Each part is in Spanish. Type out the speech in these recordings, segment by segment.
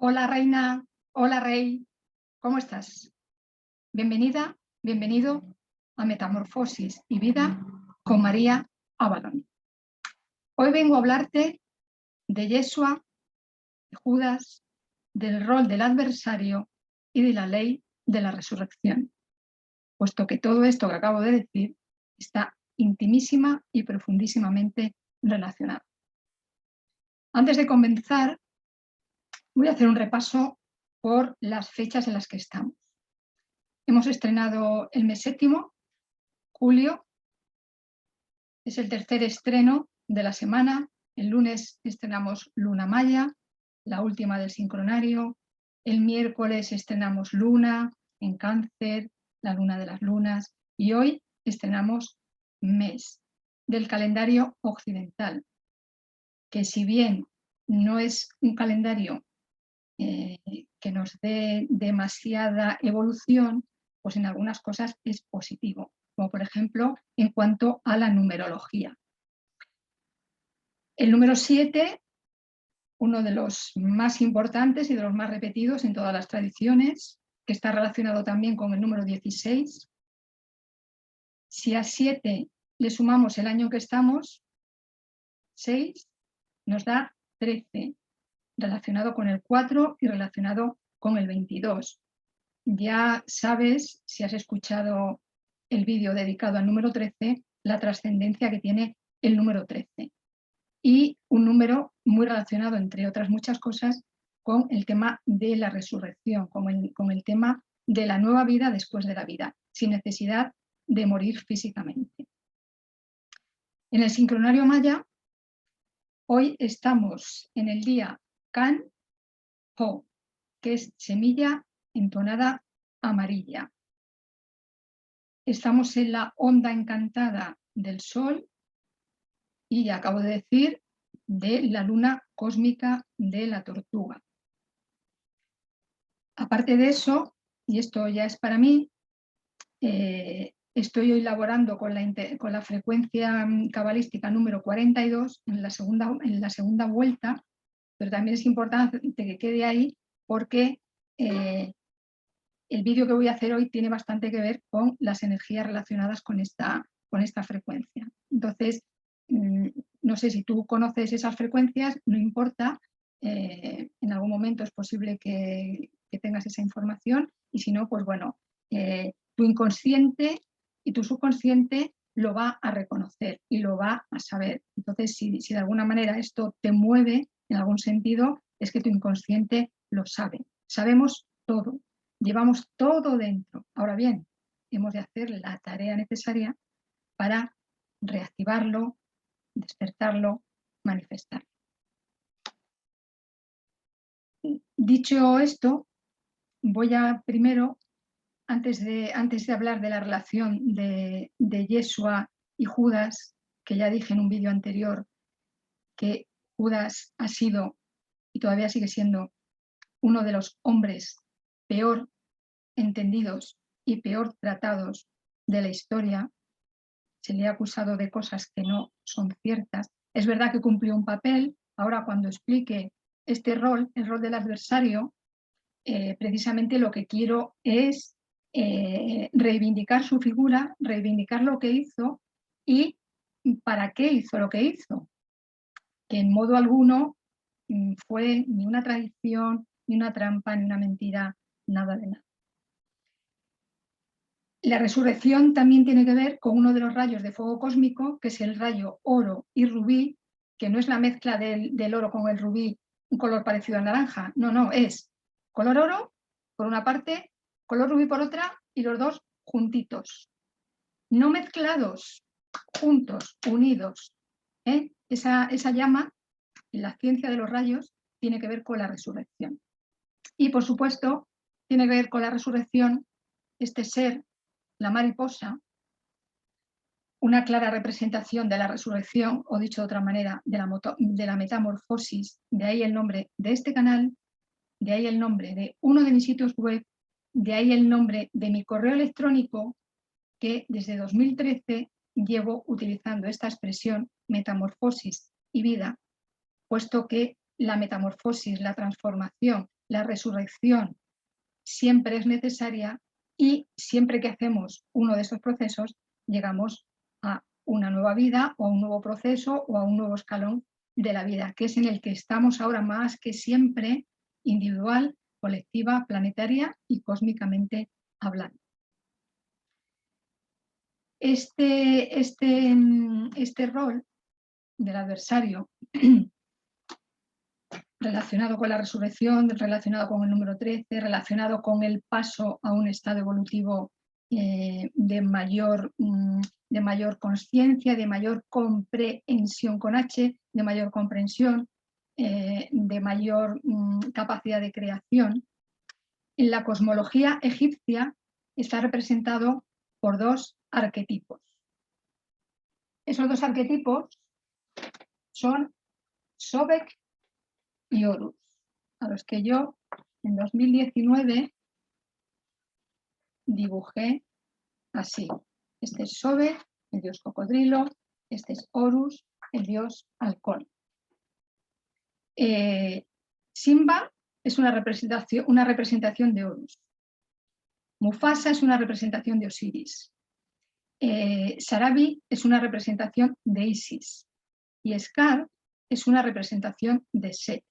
Hola reina, hola rey, ¿cómo estás? Bienvenida, bienvenido a Metamorfosis y Vida con María Avalon. Hoy vengo a hablarte de Yeshua, de Judas, del rol del adversario y de la ley de la resurrección, puesto que todo esto que acabo de decir está intimísima y profundísimamente relacionado. Antes de comenzar, voy a hacer un repaso por las fechas en las que estamos. Hemos estrenado el mes séptimo, julio, es el tercer estreno de la semana. El lunes estrenamos Luna Maya, la última del sincronario. El miércoles estrenamos Luna en Cáncer, la luna de las lunas. Y hoy estrenamos mes del calendario occidental, que si bien no es un calendario que nos dé demasiada evolución, pues en algunas cosas es positivo, como por ejemplo en cuanto a la numerología. El número 7, uno de los más importantes y de los más repetidos en todas las tradiciones, que está relacionado también con el número 16. Si a 7 le sumamos el año en que estamos, 6, nos da 13, relacionado con el 4 y relacionado con el 22. Ya sabes, si has escuchado el vídeo dedicado al número 13, la trascendencia que tiene el número 13. Y un número muy relacionado, entre otras muchas cosas, con el tema de la resurrección, con el tema de la nueva vida después de la vida, sin necesidad de morir físicamente. En el sincronario maya, hoy estamos en el día Kan Ho, que es semilla entonada amarilla. Estamos en la onda encantada del sol y ya acabo de decir de la luna cósmica de la tortuga. Aparte de eso, y esto ya es para mí, estoy hoy laborando con la frecuencia cabalística número 42 en la segunda vuelta, pero también es importante que quede ahí porque el vídeo que voy a hacer hoy tiene bastante que ver con las energías relacionadas con esta frecuencia. Entonces, no sé si tú conoces esas frecuencias, no importa, en algún momento es posible que tengas esa información y si no, pues bueno, tu inconsciente y tu subconsciente lo va a reconocer y lo va a saber. Entonces, si de alguna manera esto te mueve en algún sentido, es que tu inconsciente lo sabe. Sabemos todo, llevamos todo dentro. Ahora bien, hemos de hacer la tarea necesaria para reactivarlo, despertarlo, manifestarlo. Dicho esto, voy a primero, antes de hablar de la relación de Yeshua y Judas, que ya dije en un vídeo anterior que Judas ha sido y todavía sigue siendo uno de los hombres peor entendidos y peor tratados de la historia. Se le ha acusado de cosas que no son ciertas. Es verdad que cumplió un papel. Ahora, cuando explique este rol, el rol del adversario, precisamente lo que quiero es reivindicar su figura, reivindicar lo que hizo y para qué hizo lo que hizo, que en modo alguno fue ni una traición, ni una trampa, ni una mentira, nada de nada. La resurrección también tiene que ver con uno de los rayos de fuego cósmico, que es el rayo oro y rubí, que no es la mezcla del oro con el rubí, un color parecido al naranja, no, es color oro por una parte, color rubí por otra y los dos juntitos, no mezclados, juntos, unidos. Esa llama, la ciencia de los rayos, tiene que ver con la resurrección. Y por supuesto, tiene que ver con la resurrección este ser, la mariposa, una clara representación de la resurrección, o dicho de otra manera, de la metamorfosis. De ahí el nombre de este canal, de ahí el nombre de uno de mis sitios web, de ahí el nombre de mi correo electrónico, que desde 2013 llevo utilizando esta expresión metamorfosis y vida, puesto que la metamorfosis, la transformación la resurrección siempre es necesaria y siempre que hacemos uno de estos procesos llegamos a una nueva vida o a un nuevo proceso o a un nuevo escalón de la vida, que es en el que estamos ahora más que siempre, individual, colectiva, planetaria y cósmicamente hablando. Este rol del adversario relacionado con la resurrección, relacionado con el número 13, relacionado con el paso a un estado evolutivo de mayor consciencia, de mayor comprensión con H, de mayor comprensión, de mayor capacidad de creación. En la cosmología egipcia está representado por dos arquetipos. Esos dos arquetipos son Sobek y Horus, a los que yo en 2019 dibujé así. Este es Sobek, el dios cocodrilo, este es Horus, el dios halcón. Simba es una representación de Horus. Mufasa es una representación de Osiris. Sarabi es una representación de Isis. Y Scar es una representación de Set.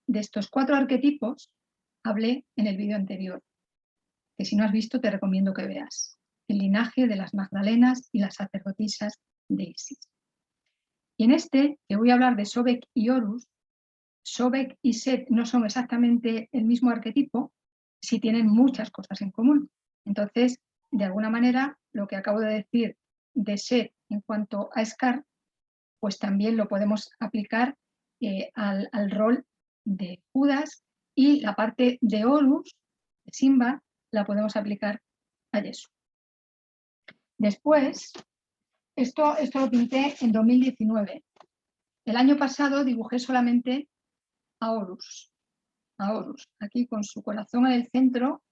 De estos 4 arquetipos hablé en el vídeo anterior, que si no has visto te recomiendo que veas. El linaje de las Magdalenas y las sacerdotisas de Isis. Y en este, que voy a hablar de Sobek y Horus, Sobek y Set no son exactamente el mismo arquetipo, sí tienen muchas cosas en común. Entonces, de alguna manera, lo que acabo de decir de Set en cuanto a Scar, pues también lo podemos aplicar al rol de Judas, y la parte de Horus, de Simba, la podemos aplicar a Jesús. Después, esto lo pinté en 2019. El año pasado dibujé solamente a Horus, aquí con su corazón en el centro,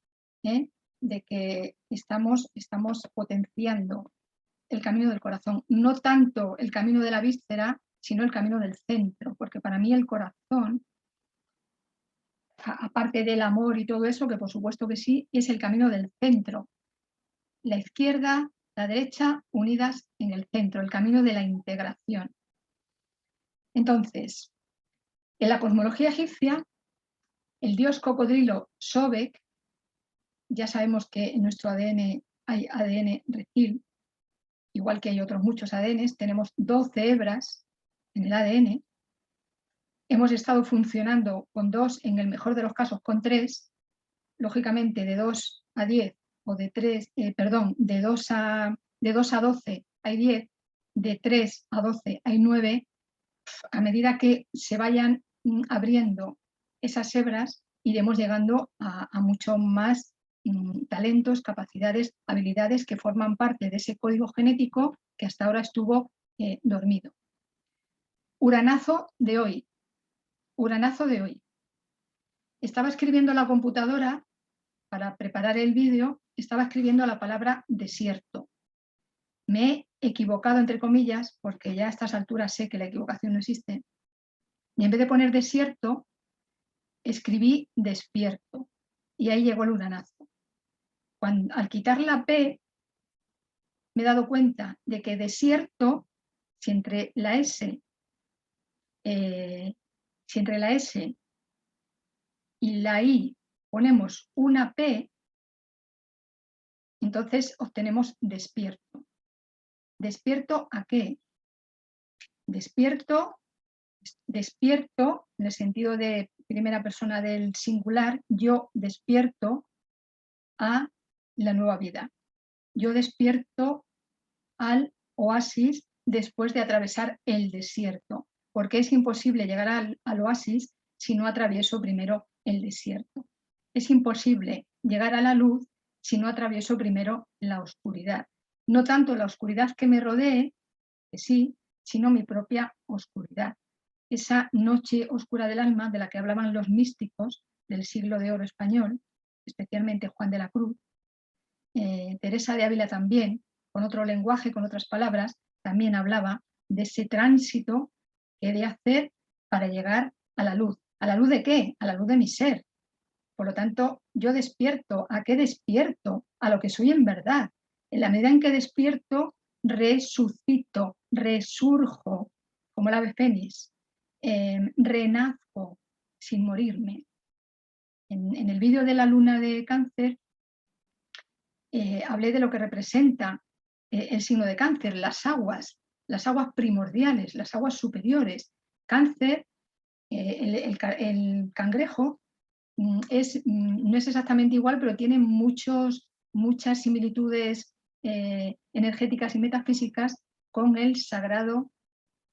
de que estamos potenciando el camino del corazón, no tanto el camino de la víscera, sino el camino del centro, porque para mí el corazón, aparte del amor y todo eso, que por supuesto que sí, es el camino del centro. La izquierda, la derecha, unidas en el centro, el camino de la integración. Entonces, en la cosmología egipcia, el dios cocodrilo Sobek, ya sabemos que en nuestro ADN hay ADN reptil, igual que hay otros muchos ADNs, tenemos 12 hebras en el ADN, hemos estado funcionando con 2, en el mejor de los casos con 3, lógicamente de 2 a 10, o de 3, de 2 a 12 hay 10, de 3 a 12 hay 9, a medida que se vayan abriendo esas hebras, iremos llegando a mucho más talentos, capacidades, habilidades que forman parte de ese código genético que hasta ahora estuvo dormido. Uranazo de hoy. Estaba escribiendo en la computadora, para preparar el vídeo, estaba escribiendo la palabra desierto. Me he equivocado, entre comillas, porque ya a estas alturas sé que la equivocación no existe. Y en vez de poner desierto, escribí despierto. Y ahí llegó el uranazo. Al quitar la P, me he dado cuenta de que desierto, si entre la S y la I ponemos una P, entonces obtenemos despierto. ¿Despierto a qué? Despierto en el sentido de primera persona del singular, yo despierto a la nueva vida. Yo despierto al oasis después de atravesar el desierto, porque es imposible llegar al oasis si no atravieso primero el desierto. Es imposible llegar a la luz si no atravieso primero la oscuridad. No tanto la oscuridad que me rodee, que sí, sino mi propia oscuridad. Esa noche oscura del alma de la que hablaban los místicos del siglo de oro español, especialmente Juan de la Cruz, Teresa de Ávila también, con otro lenguaje, con otras palabras, también hablaba de ese tránsito que he de hacer para llegar a la luz. ¿A la luz de qué? A la luz de mi ser, Por lo tanto, yo despierto. ¿A qué despierto? A lo que soy en verdad. En la medida en que despierto, resucito, resurjo, como el ave fénix, renazco sin morirme. En el vídeo de la luna de Cáncer hablé de lo que representa el signo de Cáncer, las aguas primordiales, las aguas superiores. Cáncer, el cangrejo, no es exactamente igual, pero tiene muchas similitudes energéticas y metafísicas con el sagrado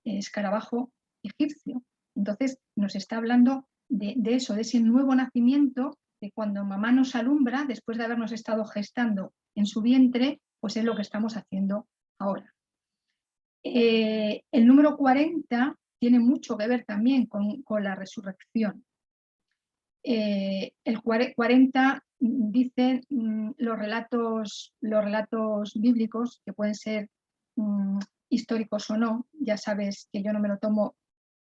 escarabajo egipcio. Entonces nos está hablando de eso, de ese nuevo nacimiento, de cuando mamá nos alumbra después de habernos estado gestando en su vientre, pues es lo que estamos haciendo ahora. El número 40 tiene mucho que ver también con la resurrección. El 40 dicen los relatos bíblicos, que pueden ser históricos o no. Ya sabes que yo no me lo tomo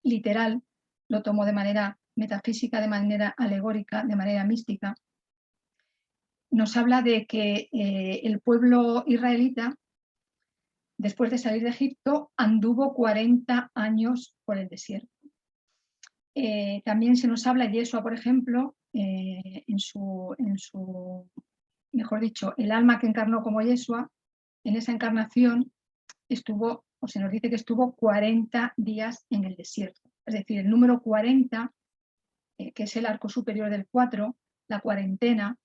literal, lo tomo de manera metafísica, de manera alegórica, de manera mística. Nos habla de que el pueblo israelita, después de salir de Egipto, anduvo 40 años por el desierto. También se nos habla de Yeshua, por ejemplo, en su, mejor dicho, el alma que encarnó como Yeshua, en esa encarnación estuvo, o se nos dice que estuvo 40 días en el desierto. Es decir, el número 40, que es el arco superior del 4, la cuarentena,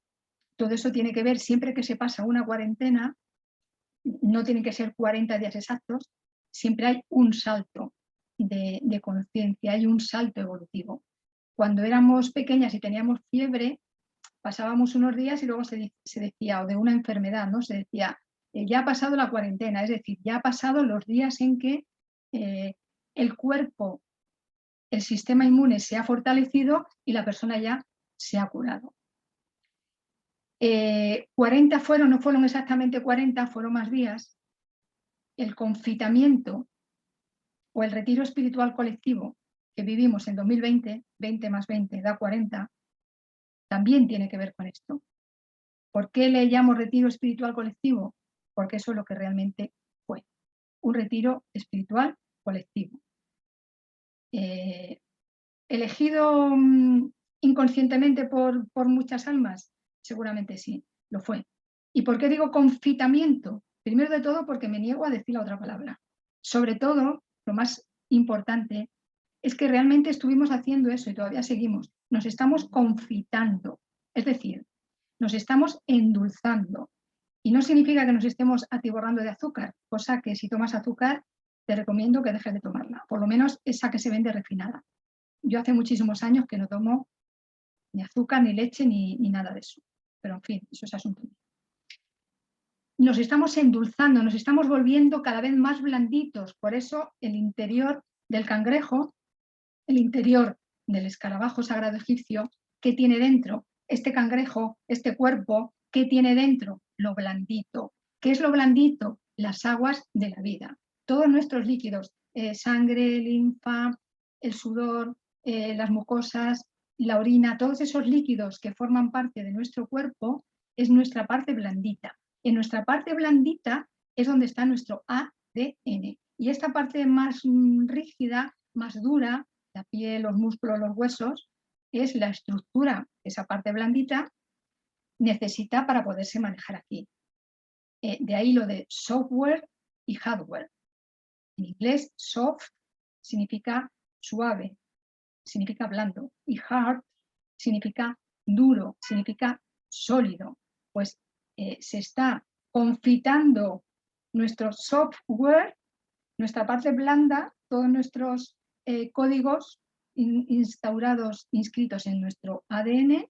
todo eso tiene que ver, siempre que se pasa una cuarentena, no tienen que ser 40 días exactos, siempre hay un salto de conciencia, hay un salto evolutivo. Cuando éramos pequeñas y teníamos fiebre, pasábamos unos días y luego se decía, o de una enfermedad, ¿no? Se decía, ya ha pasado la cuarentena, es decir, ya ha pasado los días en que el cuerpo, el sistema inmune se ha fortalecido y la persona ya se ha curado. 40 fueron, no fueron exactamente 40, fueron más días. El confitamiento o el retiro espiritual colectivo que vivimos en 2020, 20 más 20 da 40, también tiene que ver con esto. ¿Por qué le llamo retiro espiritual colectivo? Porque eso es lo que realmente fue, un retiro espiritual colectivo. ¿Elegido inconscientemente por muchas almas? Seguramente sí, lo fue. ¿Y por qué digo confitamiento? Primero de todo porque me niego a decir la otra palabra. Sobre todo, lo más importante es que realmente estuvimos haciendo eso y todavía seguimos. Nos estamos confitando, es decir, nos estamos endulzando. Y no significa que nos estemos atiborrando de azúcar, cosa que si tomas azúcar te recomiendo que dejes de tomarla, por lo menos esa que se vende refinada. Yo hace muchísimos años que no tomo ni azúcar, ni leche, ni nada de eso. Pero en fin, eso es asunto mío. Nos estamos endulzando, nos estamos volviendo cada vez más blanditos. Por eso el interior del cangrejo, el interior del escarabajo sagrado egipcio, ¿qué tiene dentro? Este cangrejo, este cuerpo, ¿qué tiene dentro? Lo blandito. ¿Qué es lo blandito? Las aguas de la vida. Todos nuestros líquidos, sangre, linfa, el sudor, las mucosas, la orina, todos esos líquidos que forman parte de nuestro cuerpo es nuestra parte blandita. En nuestra parte blandita es donde está nuestro ADN. Y esta parte más rígida, más dura, la piel, los músculos, los huesos, es la estructura que esa parte blandita necesita para poderse manejar aquí. De ahí lo de software y hardware. En inglés, soft significa suave, significa blando, y hard significa duro, significa sólido. Pues se está confitando nuestro software, nuestra parte blanda, todos nuestros códigos instaurados, inscritos en nuestro ADN,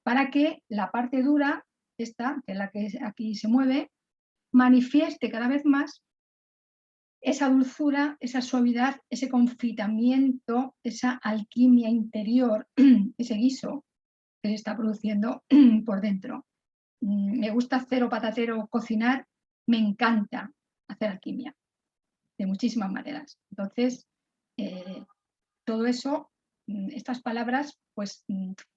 para que la parte dura, esta, que es la que aquí se mueve, manifieste cada vez más esa dulzura, esa suavidad, ese confitamiento, esa alquimia interior, ese guiso que se está produciendo por dentro. Me gusta hacer o patatero cocinar, me encanta hacer alquimia, de muchísimas maneras. Entonces, todo eso estas palabras pues,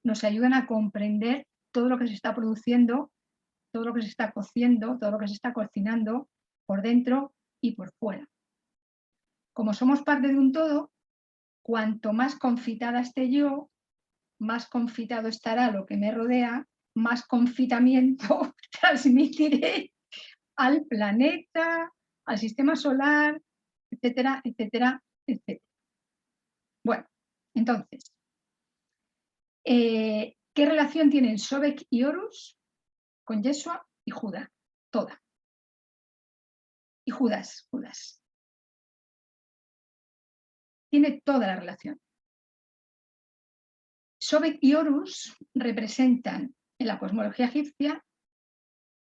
nos ayudan a comprender todo lo que se está produciendo, todo lo que se está cociendo, todo lo que se está cocinando por dentro y por fuera. Como somos parte de un todo, cuanto más confitada esté yo, más confitado estará lo que me rodea, más confitamiento transmitiré al planeta, al sistema solar, etcétera, etcétera, etcétera. Bueno, entonces, ¿qué relación tienen Sobek y Horus con Yeshua y Judá? Toda. Y Judas. Tiene toda la relación. Sobek y Horus representan en la cosmología egipcia,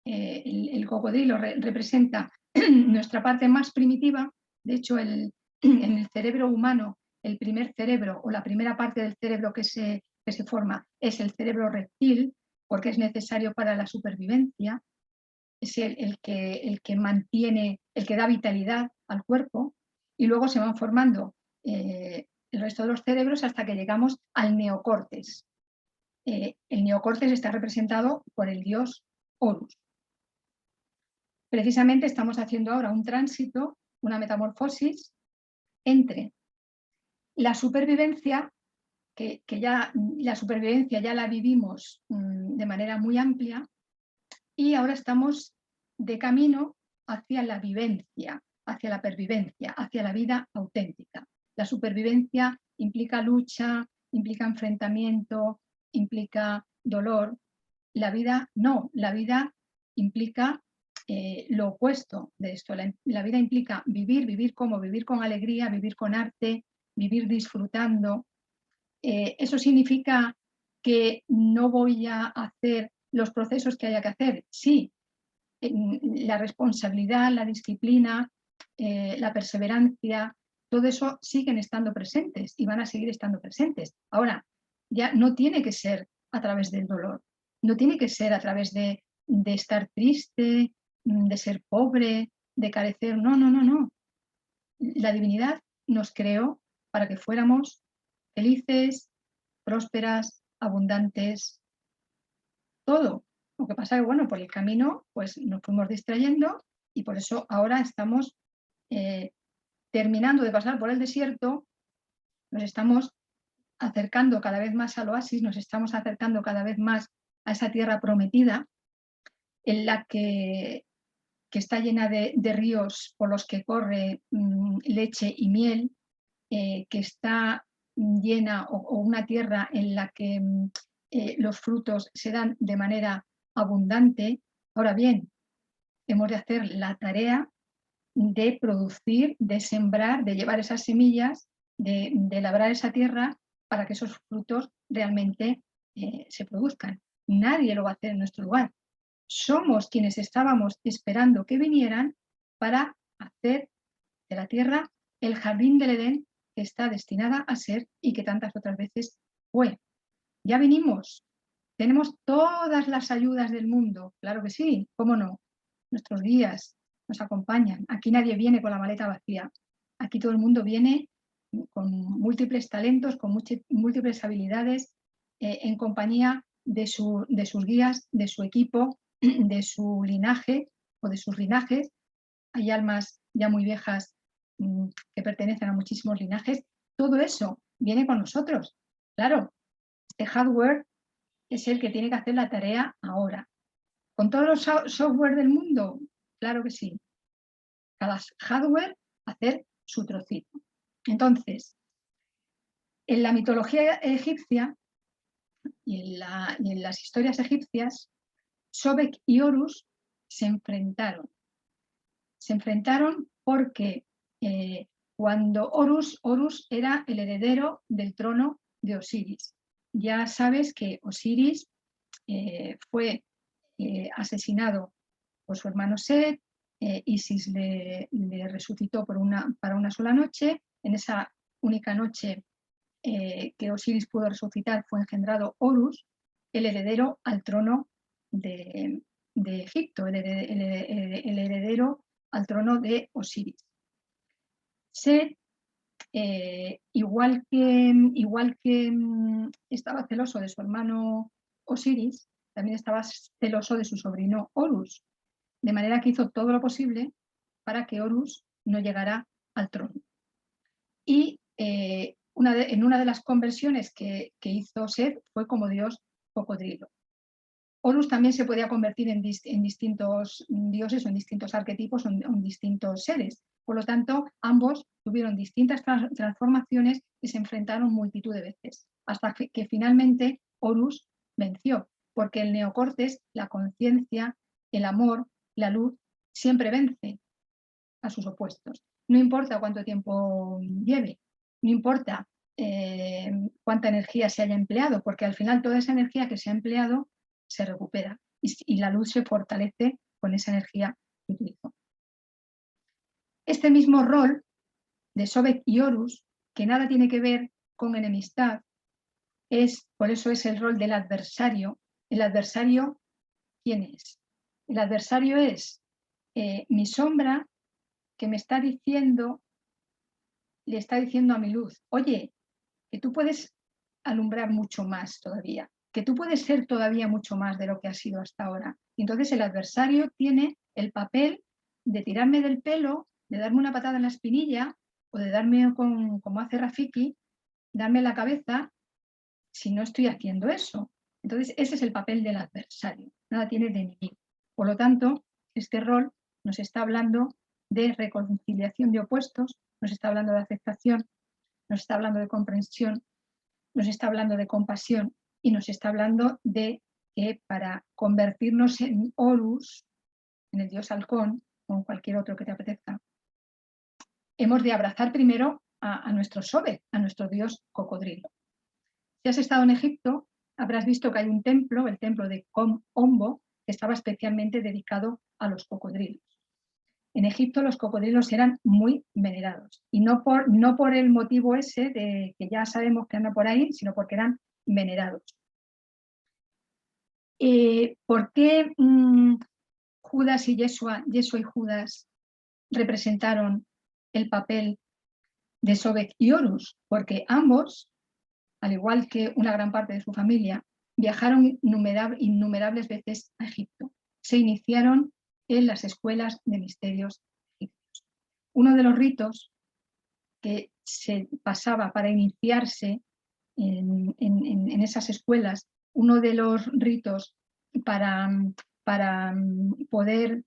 el cocodrilo representa nuestra parte más primitiva. De hecho, en el cerebro humano, el primer cerebro o la primera parte del cerebro que se forma es el cerebro reptil, porque es necesario para la supervivencia. Es el que mantiene, el que da vitalidad al cuerpo, y luego se van formando el resto de los cerebros hasta que llegamos al neocortes. El neocortes está representado por el dios Horus. Precisamente estamos haciendo ahora un tránsito, una metamorfosis entre la supervivencia, que ya la supervivencia ya la vivimos de manera muy amplia, y ahora estamos de camino hacia la vivencia, hacia la pervivencia, hacia la vida auténtica. La supervivencia implica lucha, implica enfrentamiento, implica dolor. La vida no, la vida implica lo opuesto de esto. La vida implica vivir, vivir con alegría, vivir con arte, vivir disfrutando. Eso significa que no voy a hacer los procesos que haya que hacer. Sí, la responsabilidad, la disciplina, la perseverancia, todo eso siguen estando presentes y van a seguir estando presentes. Ahora, ya no tiene que ser a través del dolor, no tiene que ser a través de estar triste, de ser pobre, de carecer. No. La divinidad nos creó para que fuéramos felices, prósperas, abundantes, todo. Lo que pasa es que, bueno, por el camino pues nos fuimos distrayendo y por eso ahora estamos terminando de pasar por el desierto, nos estamos acercando cada vez más al oasis, nos estamos acercando cada vez más a esa tierra prometida, en la que está llena de ríos por los que corre leche y miel, que está llena, o una tierra en la que los frutos se dan de manera abundante. Ahora bien, hemos de hacer la tarea de producir, de sembrar, de llevar esas semillas, de labrar esa tierra para que esos frutos realmente se produzcan. Nadie lo va a hacer en nuestro lugar. Somos quienes estábamos esperando que vinieran para hacer de la tierra el jardín del Edén que está destinada a ser y que tantas otras veces fue. Ya vinimos, tenemos todas las ayudas del mundo, claro que sí, cómo no. Nuestros guías nos acompañan. Aquí nadie viene con la maleta vacía. Aquí todo el mundo viene con múltiples talentos, con múltiples habilidades, en compañía de sus guías, de su equipo, de su linaje o de sus linajes. Hay almas ya muy viejas que pertenecen a muchísimos linajes. Todo eso viene con nosotros. Claro, este hardware es el que tiene que hacer la tarea ahora. ¿Con todos los software del mundo? Claro que sí. Cada hardware hacer su trocito. Entonces, en la mitología egipcia y en las historias egipcias, Sobek y Horus se enfrentaron. Se enfrentaron porque cuando Horus era el heredero del trono de Osiris. Ya sabes que Osiris fue asesinado por su hermano Set, Isis le resucitó para una sola noche. En esa única noche que Osiris pudo resucitar fue engendrado Horus, el heredero al trono de Egipto, el heredero al trono de Osiris. Set igual que estaba celoso de su hermano Osiris, también estaba celoso de su sobrino Horus, de manera que hizo todo lo posible para que Horus no llegara al trono. Y en una de las conversiones que hizo Set fue como dios cocodrilo. Horus también se podía convertir en distintos dioses o en distintos arquetipos o en distintos seres. Por lo tanto, ambos tuvieron distintas transformaciones y se enfrentaron multitud de veces, hasta que finalmente Horus venció, porque el neocortes, la conciencia, el amor, la luz, siempre vence a sus opuestos. No importa cuánto tiempo lleve, no importa cuánta energía se haya empleado, porque al final toda esa energía que se ha empleado se recupera y la luz se fortalece con esa energía que utilizó. Este mismo rol de Sobek y Horus, que nada tiene que ver con enemistad, por eso es el rol del adversario. El adversario, ¿quién es? El adversario es mi sombra que me está diciendo, le está diciendo a mi luz, oye, que tú puedes alumbrar mucho más todavía, que tú puedes ser todavía mucho más de lo que has sido hasta ahora. Y entonces el adversario tiene el papel de tirarme del pelo, de darme una patada en la espinilla o de darme, como hace Rafiki, darme la cabeza si no estoy haciendo eso. Entonces ese es el papel del adversario, nada tiene de enemigo. Por lo tanto, este rol nos está hablando de reconciliación de opuestos, nos está hablando de aceptación, nos está hablando de comprensión, nos está hablando de compasión y nos está hablando de que para convertirnos en Horus, en el dios halcón o en cualquier otro que te apetezca, hemos de abrazar primero a nuestro Sobek, a nuestro dios cocodrilo. Si has estado en Egipto, habrás visto que hay un templo, el templo de Kom-Ombo, que estaba especialmente dedicado a los cocodrilos. En Egipto los cocodrilos eran muy venerados y no por el motivo ese de que ya sabemos que anda por ahí, sino porque eran venerados. ¿Por qué Judas y Yeshua y Judas representaron el papel de Sobek y Horus? Porque ambos, al igual que una gran parte de su familia, viajaron innumerables veces a Egipto. Se iniciaron en las escuelas de misterios egipcios. Uno de los ritos que se pasaba para iniciarse en esas escuelas, uno de los ritos para poder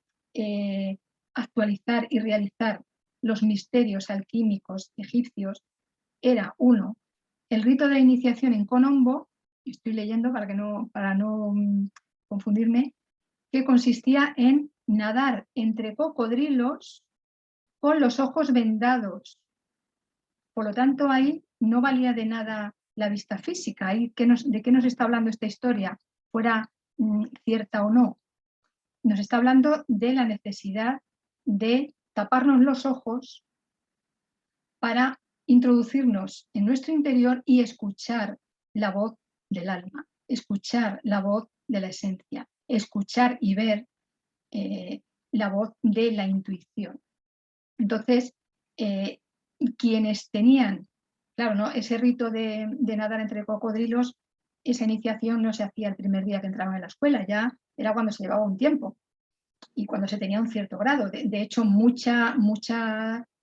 actualizar y realizar los misterios alquímicos egipcios era uno, el rito de iniciación en Konombo, estoy leyendo para no confundirme, que consistía en nadar entre cocodrilos con los ojos vendados. Por lo tanto, ahí no valía de nada la vista física. ¿De qué nos está hablando esta historia? Fuera cierta o no. Nos está hablando de la necesidad de taparnos los ojos para introducirnos en nuestro interior y escuchar la voz del alma, escuchar la voz de la esencia, escuchar y ver la voz de la intuición. Entonces, quienes tenían, claro, ¿no? Ese rito de nadar entre cocodrilos, esa iniciación no se hacía el primer día que entraban en la escuela, ya era cuando se llevaba un tiempo y cuando se tenía un cierto grado. De hecho, muchos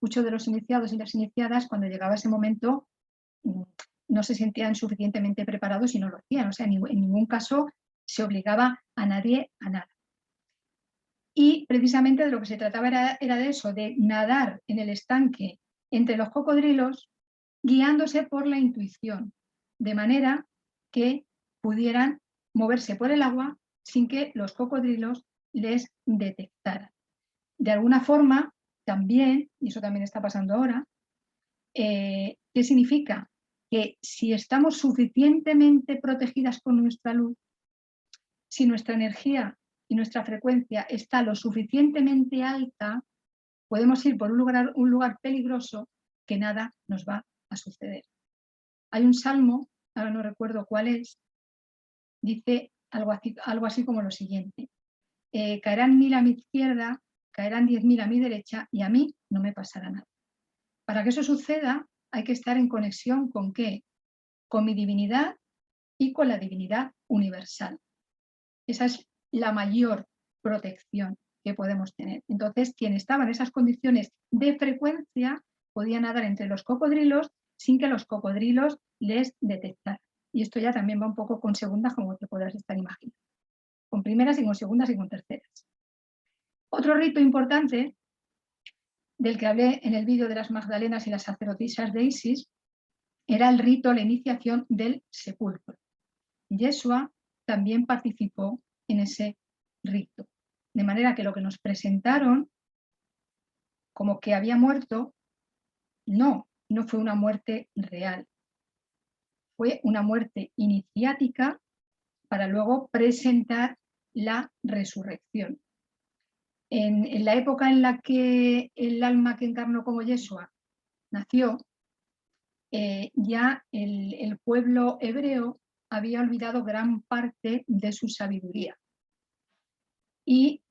de los iniciados y las iniciadas, cuando llegaba ese momento, no se sentían suficientemente preparados y no lo hacían. O sea, en ningún caso se obligaba a nadie a nada. Y precisamente de lo que se trataba era de eso, de nadar en el estanque entre los cocodrilos, guiándose por la intuición, de manera que pudieran moverse por el agua sin que los cocodrilos les detectaran. De alguna forma, también, y eso también está pasando ahora, ¿qué significa? Que si estamos suficientemente protegidas con nuestra luz, si nuestra energía y nuestra frecuencia está lo suficientemente alta, podemos ir por un lugar peligroso que nada nos va a suceder. Hay un salmo, ahora no recuerdo cuál es, dice algo así como lo siguiente: caerán 1000 a mi izquierda, caerán 10.000 a mi derecha y a mí no me pasará nada. Para que eso suceda hay que estar en conexión ¿con qué? Con mi divinidad y con la divinidad universal. Esa es la mayor protección que podemos tener. Entonces, quien estaba en esas condiciones de frecuencia podía nadar entre los cocodrilos sin que los cocodrilos les detectaran. Y esto ya también va un poco con segundas, como te podrás estar imaginando. Con primeras y con segundas y con terceras. Otro rito importante del que hablé en el vídeo de las Magdalenas y las sacerdotisas de Isis era el rito, la iniciación del sepulcro. Yeshua también participó en ese rito. De manera que lo que nos presentaron como que había muerto, no fue una muerte real. Fue una muerte iniciática para luego presentar la resurrección. En la época en la que el alma que encarnó como Yeshua nació, ya el pueblo hebreo había olvidado gran parte de su sabiduría. Y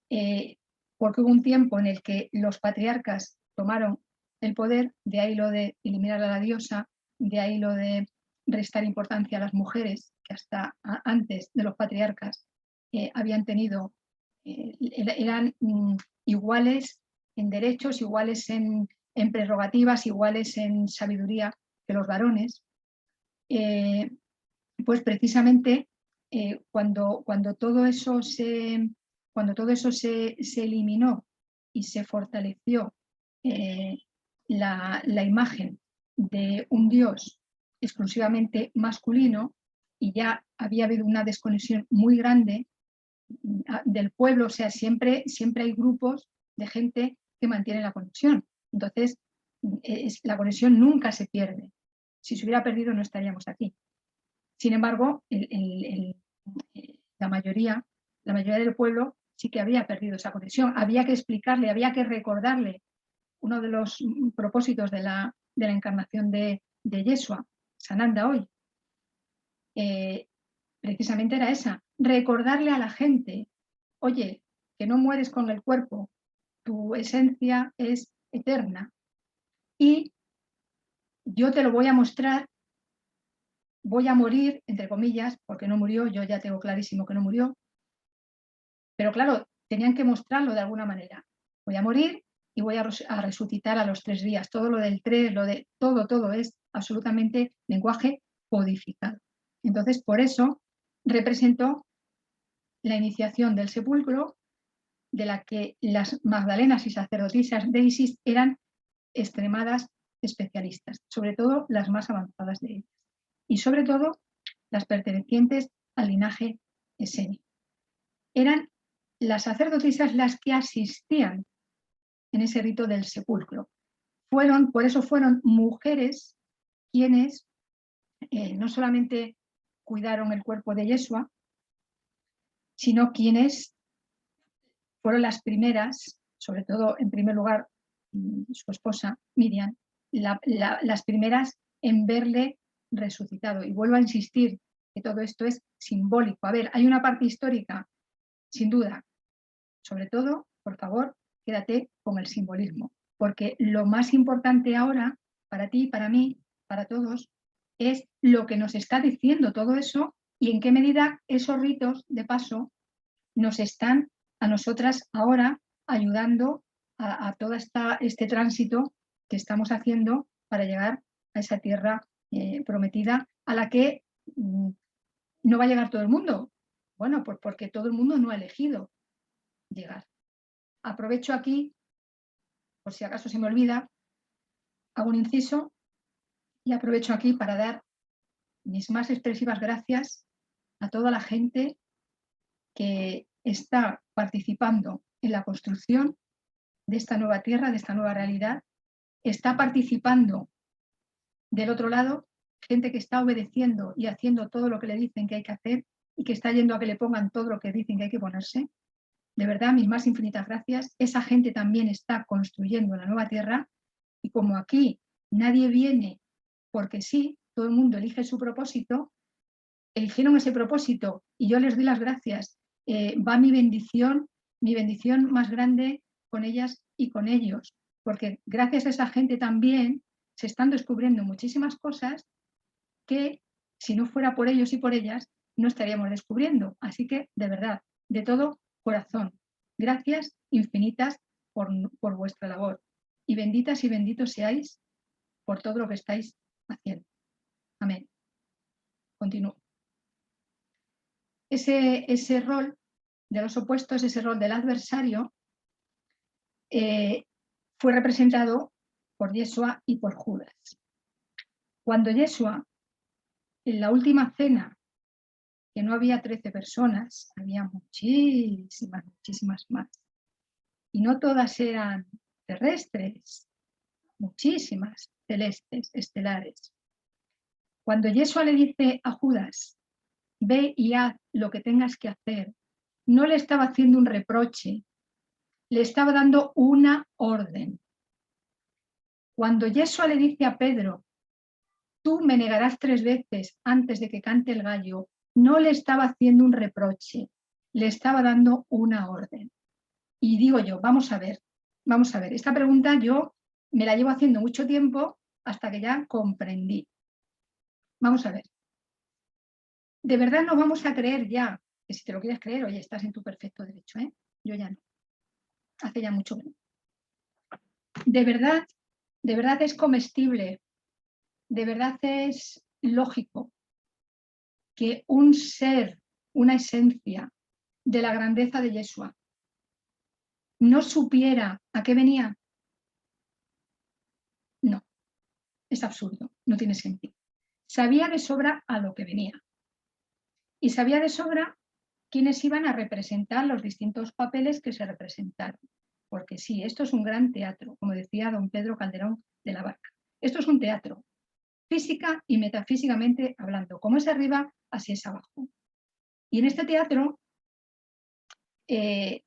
porque hubo un tiempo en el que los patriarcas tomaron el poder, de ahí lo de eliminar a la diosa, de ahí lo de restar importancia a las mujeres, que hasta antes de los patriarcas habían tenido, eran iguales en derechos, iguales en prerrogativas, iguales en sabiduría que los varones. Pues precisamente cuando todo eso se eliminó y se fortaleció la imagen de un Dios exclusivamente masculino, y ya había habido una desconexión muy grande del pueblo, o sea, siempre hay grupos de gente que mantienen la conexión. Entonces, la conexión nunca se pierde. Si se hubiera perdido, no estaríamos aquí. Sin embargo, la mayoría del pueblo sí que había perdido esa conexión. Había que explicarle, había que recordarle. Uno de los propósitos de la encarnación de Yeshua, Sananda hoy, precisamente era esa, recordarle a la gente, oye, que no mueres con el cuerpo, tu esencia es eterna y yo te lo voy a mostrar. Voy a morir, entre comillas, porque no murió, yo ya tengo clarísimo que no murió, pero claro, tenían que mostrarlo de alguna manera. Voy a morir y voy a resucitar a los 3 días. Todo lo del 3, lo de todo es absolutamente lenguaje codificado. Entonces, por eso representó la iniciación del sepulcro, de la que las magdalenas y sacerdotisas de Isis eran extremadas especialistas, sobre todo las más avanzadas de ellas. Y sobre todo las pertenecientes al linaje esenio. Eran las sacerdotisas las que asistían en ese rito del sepulcro. Por eso fueron mujeres quienes no solamente cuidaron el cuerpo de Yeshua, sino quienes fueron las primeras, sobre todo en primer lugar su esposa Miriam, las primeras en verle resucitado. Y vuelvo a insistir que todo esto es simbólico. A ver, hay una parte histórica, sin duda. Sobre todo, por favor, quédate con el simbolismo, porque lo más importante ahora, para ti, para mí, para todos, es lo que nos está diciendo todo eso y en qué medida esos ritos de paso nos están a nosotras ahora ayudando a todo este tránsito que estamos haciendo para llegar a esa tierra prometida, a la que no va a llegar todo el mundo. Bueno, pues porque todo el mundo no ha elegido llegar. Aprovecho aquí, por si acaso se me olvida, hago un inciso y aprovecho aquí para dar mis más expresivas gracias a toda la gente que está participando en la construcción de esta nueva tierra, de esta nueva realidad. Está participando del otro lado gente que está obedeciendo y haciendo todo lo que le dicen que hay que hacer y que está yendo a que le pongan todo lo que dicen que hay que ponerse. De verdad, mis más infinitas gracias. Esa gente también está construyendo la nueva tierra y como aquí nadie viene porque sí, todo el mundo elige su propósito, eligieron ese propósito y yo les doy las gracias. Va mi bendición más grande con ellas y con ellos, porque gracias a esa gente también se están descubriendo muchísimas cosas que si no fuera por ellos y por ellas, no estaríamos descubriendo. Así que, de verdad, de todo corazón, gracias infinitas por vuestra labor. Y benditas y benditos seáis por todo lo que estáis haciendo. Amén. Continúo. Ese rol de los opuestos, ese rol del adversario, fue representado por Yeshua y por Judas. Cuando Yeshua, en la última cena, que no había 13 personas, había muchísimas, muchísimas más. Y no todas eran terrestres, muchísimas celestes, estelares. Cuando Yeshua le dice a Judas, ve y haz lo que tengas que hacer, no le estaba haciendo un reproche, le estaba dando una orden. Cuando Yeshua le dice a Pedro, tú me negarás 3 veces antes de que cante el gallo, no le estaba haciendo un reproche, le estaba dando una orden. Y digo yo, vamos a ver, esta pregunta yo me la llevo haciendo mucho tiempo hasta que ya comprendí. Vamos a ver. De verdad no vamos a creer ya, que si te lo quieres creer, oye, estás en tu perfecto derecho, ¿eh? Yo ya no. Hace ya mucho que no. De verdad es comestible, de verdad es lógico que un ser, una esencia de la grandeza de Yeshua no supiera a qué venía. No, es absurdo, no tiene sentido. Sabía de sobra a lo que venía y sabía de sobra quiénes iban a representar los distintos papeles que se representaron. Porque sí, esto es un gran teatro, como decía don Pedro Calderón de la Barca. Esto es un teatro, física y metafísicamente hablando. Como es arriba, así es abajo. Y en este teatro,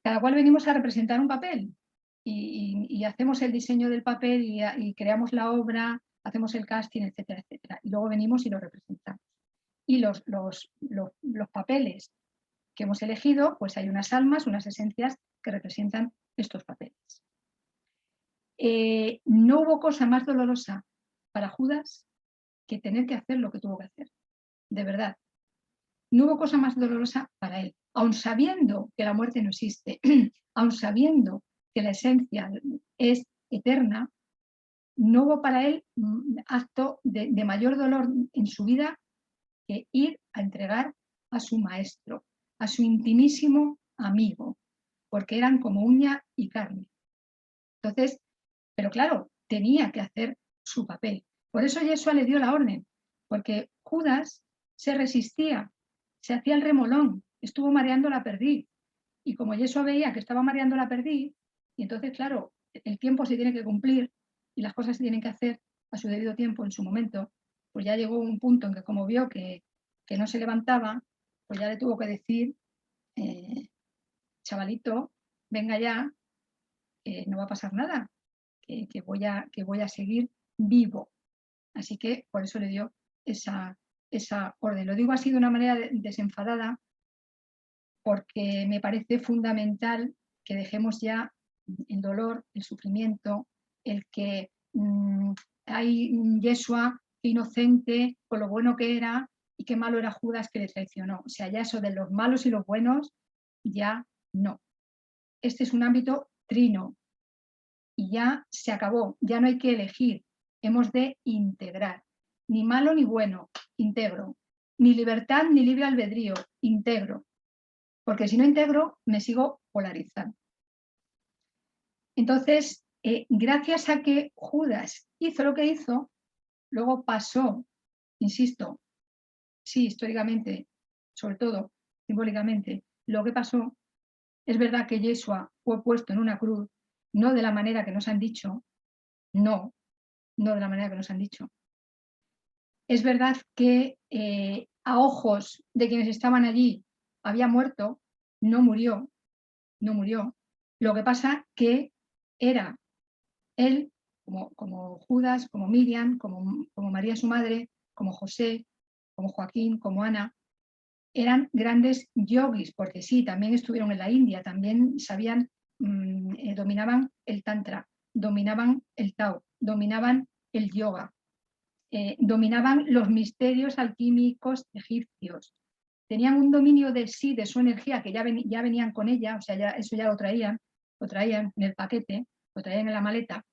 cada cual venimos a representar un papel y hacemos el diseño del papel y creamos la obra, hacemos el casting, etcétera, etcétera. Y luego venimos y lo representamos. Y los papeles que hemos elegido, pues hay unas almas, unas esencias que representan estos papeles. No hubo cosa más dolorosa para Judas que tener que hacer lo que tuvo que hacer, de verdad. No hubo cosa más dolorosa para él, aun sabiendo que la muerte no existe, aun sabiendo que la esencia es eterna, no hubo para él acto de mayor dolor en su vida que ir a entregar a su maestro, a su intimísimo amigo, porque eran como uña y carne. Entonces, pero claro, tenía que hacer su papel. Por eso Yeshua le dio la orden, porque Judas se resistía, se hacía el remolón, estuvo mareando la perdiz. Y como Yeshua veía que estaba mareando la perdiz, y entonces, claro, el tiempo se tiene que cumplir y las cosas se tienen que hacer a su debido tiempo, en su momento, pues ya llegó un punto en que como vio que no se levantaba, pues ya le tuvo que decir, chavalito, venga ya, que no va a pasar nada, que voy a seguir vivo. Así que por eso le dio esa orden. Lo digo así de una manera desenfadada, porque me parece fundamental que dejemos ya el dolor, el sufrimiento, el que hay Yeshua inocente con lo bueno que era y qué malo era Judas que le traicionó. O sea, ya eso de los malos y los buenos, ya no. Este es un ámbito trino y ya se acabó, ya no hay que elegir, hemos de integrar. Ni malo ni bueno, integro. Ni libertad ni libre albedrío, integro. Porque si no integro, me sigo polarizando. Entonces, gracias a que Judas hizo lo que hizo, luego pasó, insisto, sí, históricamente, sobre todo simbólicamente, lo que pasó, es verdad que Yeshua fue puesto en una cruz, no de la manera que nos han dicho, no de la manera que nos han dicho. Es verdad que a ojos de quienes estaban allí había muerto, no murió. Lo que pasa que era él, como Judas, como Miriam, como María su madre, como José, como Joaquín, como Ana, eran grandes yogis, porque sí, también estuvieron en la India, también sabían, dominaban el Tantra, dominaban el Tao, dominaban el yoga, dominaban los misterios alquímicos egipcios, tenían un dominio de sí, de su energía, que ya venían con ella, o sea, eso ya lo traían en el paquete, lo traían en la maleta,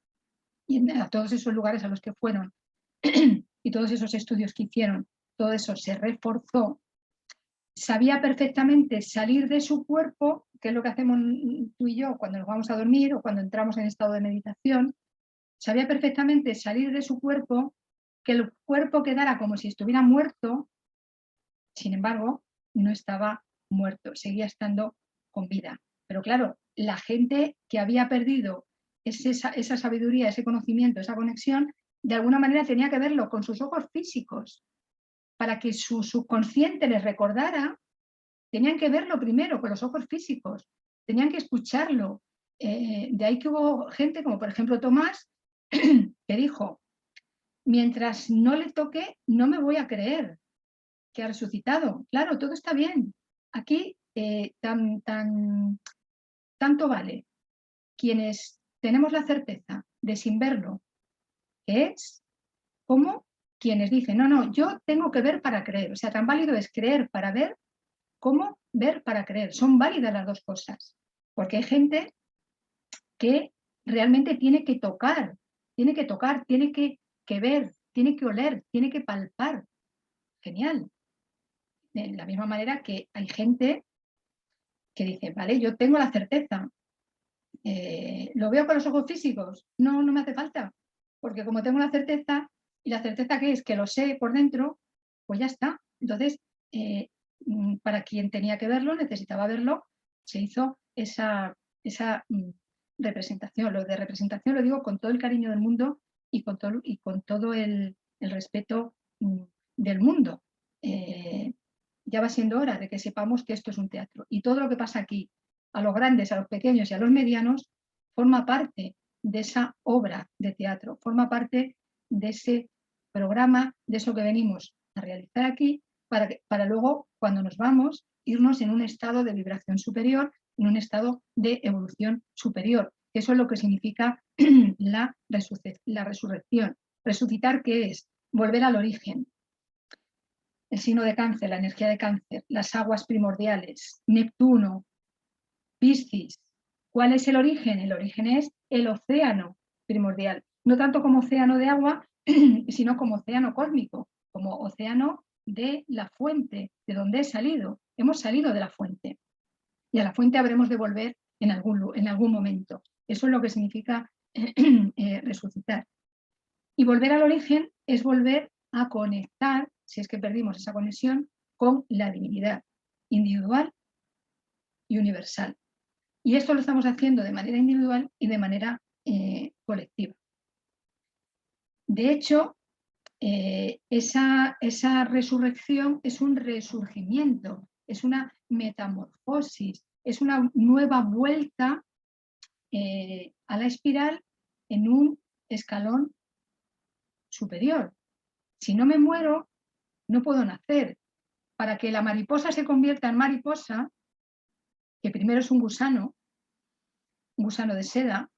y a todos esos lugares a los que fueron, y todos esos estudios que hicieron, todo eso se reforzó. Sabía perfectamente salir de su cuerpo, que es lo que hacemos tú y yo cuando nos vamos a dormir o cuando entramos en estado de meditación. Sabía perfectamente salir de su cuerpo, que el cuerpo quedara como si estuviera muerto. Sin embargo, no estaba muerto, seguía estando con vida. Pero claro, la gente que había perdido esa sabiduría, ese conocimiento, esa conexión, de alguna manera tenía que verlo con sus ojos físicos. Para que su subconsciente les recordara, tenían que verlo primero con los ojos físicos, tenían que escucharlo. De ahí que hubo gente, como por ejemplo Tomás, que dijo, mientras no le toque, no me voy a creer que ha resucitado. Claro, todo está bien. Aquí tanto vale quienes tenemos la certeza de sin verlo, que es como quienes dicen, no, yo tengo que ver para creer. O sea, tan válido es creer para ver como ver para creer. Son válidas las dos cosas. Porque hay gente que realmente tiene que tocar, tiene que ver, tiene que oler, tiene que palpar. Genial. De la misma manera que hay gente que dice, vale, yo tengo la certeza, ¿lo veo con los ojos físicos? No, no me hace falta, porque como tengo la certeza, y la certeza que es que lo sé por dentro, pues ya está. Entonces, para quien tenía que verlo, necesitaba verlo, se hizo esa representación. Lo de representación lo digo con todo el cariño del mundo y con todo el respeto del mundo. Ya va siendo hora de que sepamos que esto es un teatro. Y todo lo que pasa aquí, a los grandes, a los pequeños y a los medianos, forma parte de esa obra de teatro, forma parte de ese programa, de eso que venimos a realizar aquí, para luego, cuando nos vamos, irnos en un estado de vibración superior, en un estado de evolución superior. Eso es lo que significa la resurrección. Resucitar, ¿qué es? Volver al origen. El signo de Cáncer, la energía de Cáncer, las aguas primordiales, Neptuno, Piscis. ¿Cuál es el origen? El origen es el océano primordial. No tanto como océano de agua, sino como océano cósmico, como océano de la fuente, de donde he salido. Hemos salido de la fuente. Y a la fuente habremos de volver en algún momento. Eso es lo que significa resucitar. Y volver al origen es volver a conectar, si es que perdimos esa conexión, con la divinidad individual y universal. Y esto lo estamos haciendo de manera individual y de manera colectiva. De hecho, esa resurrección es un resurgimiento, es una metamorfosis, es una nueva vuelta a la espiral en un escalón superior. Si no me muero, no puedo nacer. Para que la mariposa se convierta en mariposa, que primero es un gusano de seda,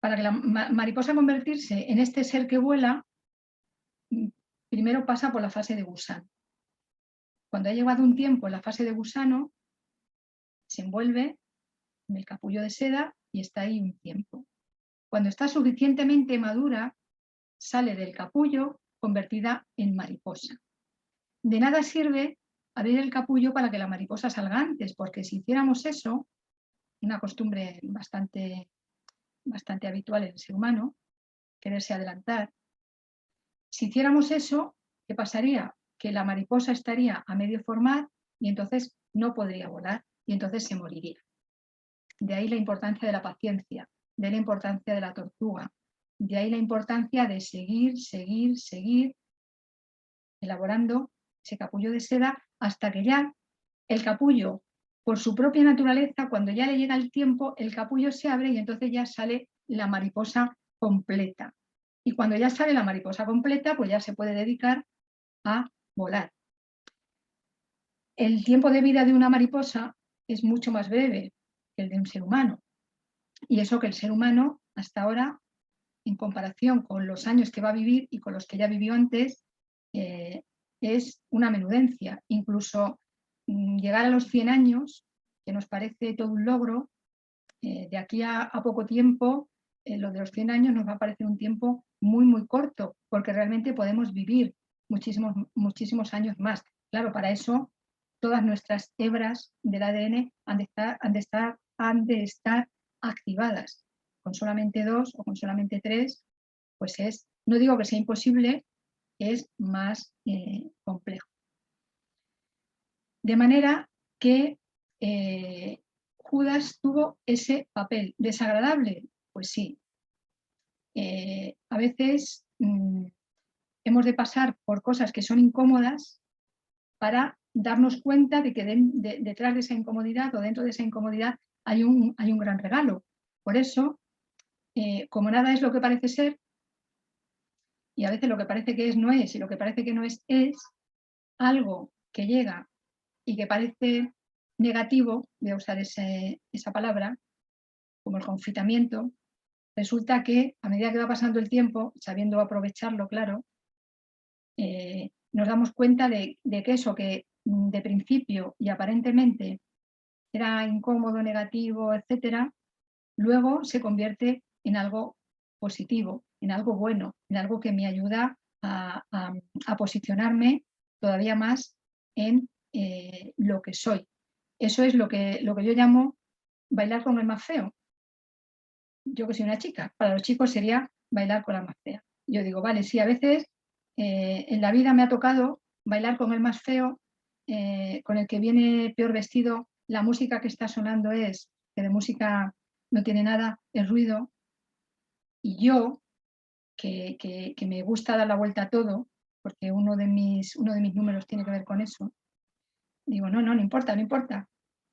para que la mariposa convertirse en este ser que vuela, primero pasa por la fase de gusano. Cuando ha llevado un tiempo en la fase de gusano, se envuelve en el capullo de seda y está ahí un tiempo. Cuando está suficientemente madura, sale del capullo convertida en mariposa. De nada sirve abrir el capullo para que la mariposa salga antes, porque si hiciéramos eso, una costumbre bastante habitual en el ser humano, quererse adelantar, si hiciéramos eso, ¿qué pasaría? Que la mariposa estaría a medio formar y entonces no podría volar y entonces se moriría. De ahí la importancia de la paciencia, de ahí la importancia de la tortuga, de ahí la importancia de seguir elaborando ese capullo de seda hasta que ya el capullo, por su propia naturaleza, cuando ya le llega el tiempo, el capullo se abre y entonces ya sale la mariposa completa. Y cuando ya sale la mariposa completa, pues ya se puede dedicar a volar. El tiempo de vida de una mariposa es mucho más breve que el de un ser humano. Y eso que el ser humano hasta ahora en comparación con los años que va a vivir y con los que ya vivió antes, es una menudencia. Incluso llegar a los 100 años, que nos parece todo un logro, de aquí a poco tiempo, lo de los 100 años nos va a parecer un tiempo muy, muy corto, porque realmente podemos vivir muchísimos años más. Claro, para eso todas nuestras hebras del ADN han de estar activadas. Con solamente 2 o con solamente 3, pues no digo que sea imposible, es más complejo. De manera que Judas tuvo ese papel. ¿Desagradable? Pues sí. A veces hemos de pasar por cosas que son incómodas para darnos cuenta de que detrás de esa incomodidad o dentro de esa incomodidad hay un gran regalo. Por eso, como nada es lo que parece ser, y a veces lo que parece que es no es, y lo que parece que no es algo que llega y que parece negativo, voy a usar esa palabra, como el confitamiento, resulta que a medida que va pasando el tiempo, sabiendo aprovecharlo, claro, nos damos cuenta de que eso que de principio y aparentemente era incómodo, negativo, etcétera, luego se convierte en algo positivo, en algo bueno, en algo que me ayuda a posicionarme todavía más en lo que soy. Eso es lo que yo llamo bailar con el más feo. Yo que soy una chica, para los chicos sería bailar con la más fea. Yo digo, vale, sí, a veces en la vida me ha tocado bailar con el más feo, con el que viene peor vestido, la música que está sonando que de música no tiene nada, es ruido, y yo, que me gusta dar la vuelta a todo, porque uno de mis números tiene que ver con eso, digo, no importa, no importa.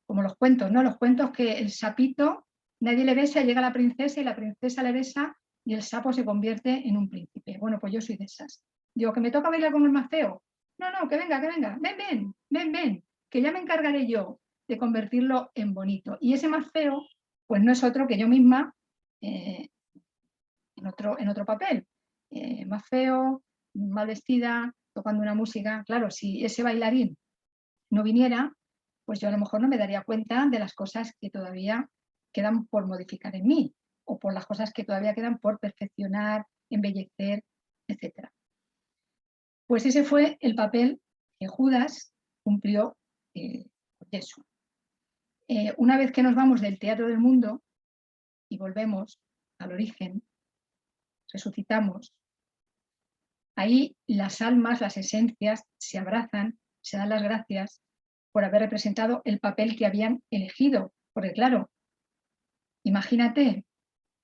Como los cuentos, ¿no? Los cuentos que el sapito, nadie le besa, llega la princesa y la princesa le besa y el sapo se convierte en un príncipe. Bueno, pues yo soy de esas. Digo, ¿que me toca bailar con el más feo? No, que venga, ven, que ya me encargaré yo de convertirlo en bonito. Y ese más feo, pues no es otro que yo misma en otro papel. Más feo, mal vestida, tocando una música. Claro, si ese bailarín no viniera, pues yo a lo mejor no me daría cuenta de las cosas que todavía quedan por modificar en mí, o por las cosas que todavía quedan por perfeccionar, embellecer, etc. Pues ese fue el papel que Judas cumplió con Jesús. Una vez que nos vamos del teatro del mundo y volvemos al origen, resucitamos, ahí las almas, las esencias se abrazan, se dan las gracias por haber representado el papel que habían elegido. Porque claro, imagínate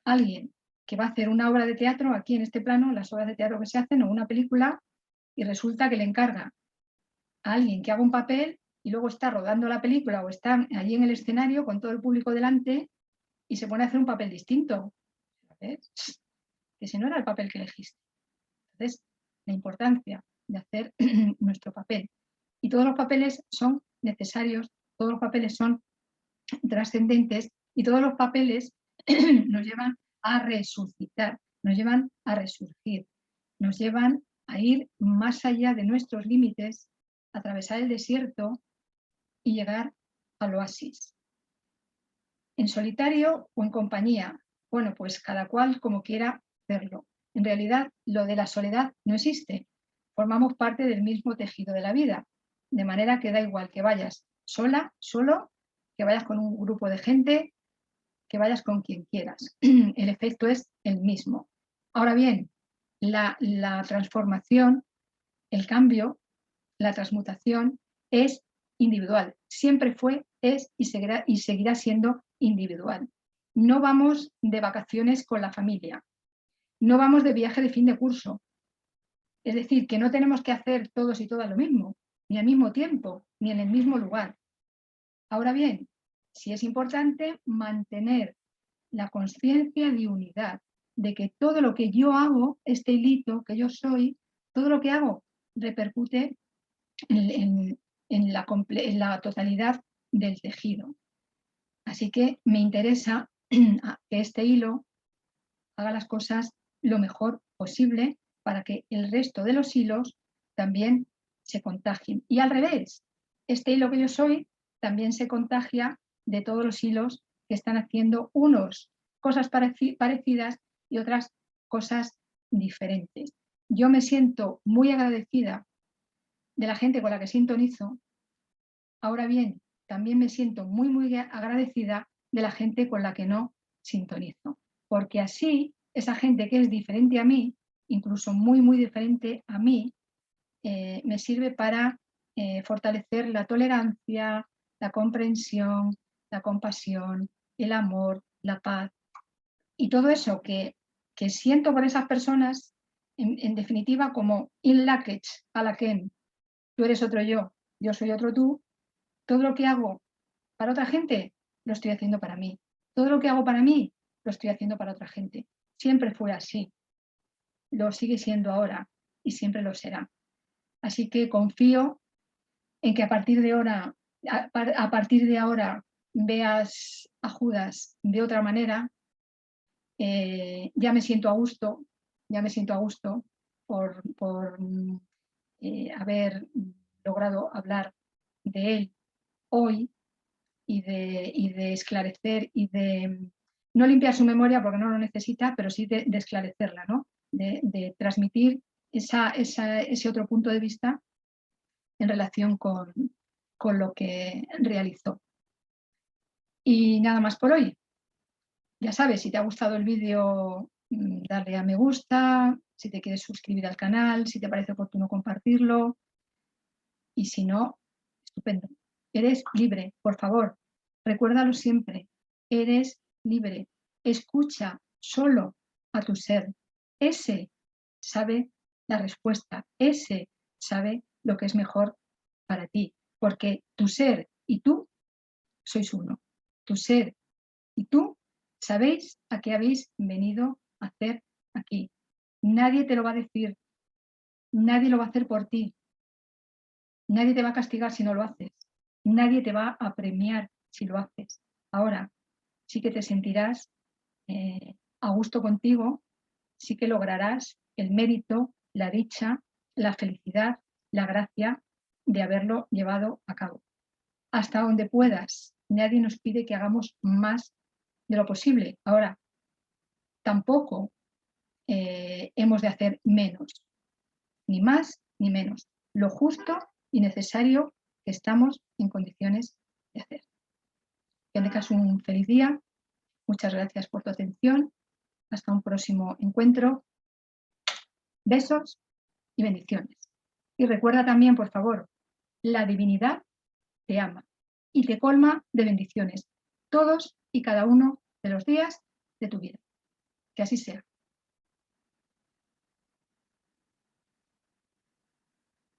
alguien que va a hacer una obra de teatro aquí en este plano, las obras de teatro que se hacen, o una película, y resulta que le encarga a alguien que haga un papel y luego está rodando la película o está allí en el escenario con todo el público delante y se pone a hacer un papel distinto. ¿Ves? Que ese no era el papel que elegiste. Entonces, la importancia de hacer nuestro papel. Y todos los papeles son necesarios, todos los papeles son trascendentes y todos los papeles nos llevan a resucitar, nos llevan a resurgir, nos llevan a ir más allá de nuestros límites, atravesar el desierto y llegar al oasis. En solitario o en compañía, bueno, pues cada cual como quiera hacerlo. En realidad, lo de la soledad no existe. Formamos parte del mismo tejido de la vida, de manera que da igual que vayas sola, solo, que vayas con un grupo de gente, que vayas con quien quieras. El efecto es el mismo. Ahora bien, la transformación, el cambio, la transmutación es individual. Siempre fue, es y seguirá siendo individual. No vamos de vacaciones con la familia. No vamos de viaje de fin de curso. Es decir, que no tenemos que hacer todos y todas lo mismo, ni al mismo tiempo, ni en el mismo lugar. Ahora bien, sí es importante mantener la conciencia de unidad, de que todo lo que yo hago, este hilito que yo soy, todo lo que hago repercute en la totalidad del tejido. Así que me interesa que este hilo haga las cosas lo mejor posible para que el resto de los hilos también se contagien. Y al revés, este hilo que yo soy también se contagia de todos los hilos que están haciendo unos cosas parecidas y otras cosas diferentes. Yo me siento muy agradecida de la gente con la que sintonizo. Ahora bien, también me siento muy agradecida de la gente con la que no sintonizo, porque así esa gente que es diferente a mí, incluso muy diferente a mí, me sirve para fortalecer la tolerancia, la comprensión, la compasión, el amor, la paz y todo eso que siento por esas personas, en definitiva, como in lakech, alaken, tú eres otro yo soy otro tú. Todo lo que hago para otra gente, lo estoy haciendo para mí. Todo lo que hago para mí, lo estoy haciendo para otra gente. Siempre fue así. Lo sigue siendo ahora y siempre lo será. Así que confío en que a partir de ahora veas a Judas de otra manera. Ya me siento a gusto por haber logrado hablar de él hoy y de esclarecer y de no limpiar su memoria porque no lo necesita, pero sí de esclarecerla, ¿no? De transmitir ese otro punto de vista en relación con lo que realizó. Y nada más por hoy. Ya sabes, si te ha gustado el vídeo, darle a me gusta, si te quieres suscribir al canal, si te parece oportuno compartirlo. Y si no, estupendo. Eres libre, por favor, recuérdalo siempre. Eres libre. Escucha solo a tu ser. Ese sabe la respuesta. Ese sabe lo que es mejor para ti. Porque tu ser y tú sois uno. Tu ser y tú sabéis a qué habéis venido a hacer aquí. Nadie te lo va a decir. Nadie lo va a hacer por ti. Nadie te va a castigar si no lo haces. Nadie te va a premiar si lo haces. Ahora sí que te sentirás a gusto contigo, sí que lograrás el mérito, la dicha, la felicidad, la gracia de haberlo llevado a cabo. Hasta donde puedas. Nadie nos pide que hagamos más de lo posible. Ahora, tampoco hemos de hacer menos, ni más ni menos. Lo justo y necesario que estamos en condiciones de hacer. Que tengas un feliz día. Muchas gracias por tu atención. Hasta un próximo encuentro. Besos y bendiciones. Y recuerda también, por favor, la divinidad te ama y te colma de bendiciones todos y cada uno de los días de tu vida. Que así sea.